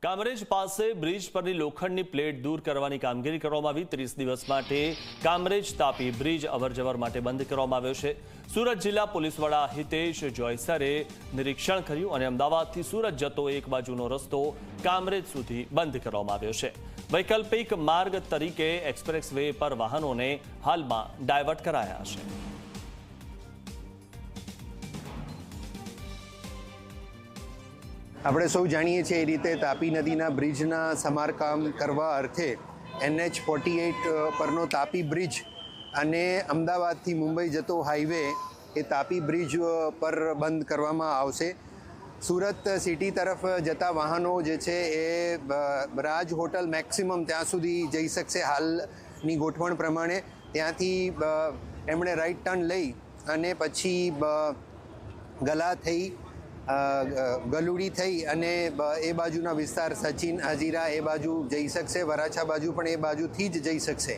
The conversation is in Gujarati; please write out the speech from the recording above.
કામરેજ પાસે બ્રિજ પરની લોખંડની પ્લેટ દૂર કરવાની કામગીરી કરવામાં આવી। 30 દિવસ માટે કામરેજ તાપી બ્રિજ અવરજવર માટે બંધ કરવામાં આવ્યો છે। સુરત જિલ્લા પોલીસ વડા હિતેશ જોયસરે નિરીક્ષણ કર્યું અને અમદાવાદથી સુરત જતો એક બાજુનો રસ્તો કામરેજ સુધી બંધ કરવામાં આવ્યો છે। વૈકલ્પિક માર્ગ તરીકે એક્સપ્રેસ વે પર વાહનોને હાલમાં ડાયવર્ટ કરાયા છે। આપણે સૌ જાણીએ છીએ એ રીતે તાપી નદીના બ્રિજના સમારકામ કરવા અર્થે NH48 પરનો તાપી બ્રિજ અને અમદાવાદથી મુંબઈ જતો હાઈવે એ તાપી બ્રિજ પર બંધ કરવામાં આવશે। સુરત સિટી તરફ જતા વાહનો જે છે એ રાજ હોટલ મેક્સિમમ ત્યાં સુધી જઈ શકશે હાલની ગોઠવણ પ્રમાણે। ત્યાંથી એમણે રાઈટ ટર્ન લઈ અને પછી ગલા થઈ ગલુડી થઈ અને એ બાજુના વિસ્તાર સચિન હજીરા એ બાજુ જઈ શકશે। વરાછા બાજુ પણ એ બાજુથી જ જઈ શકશે।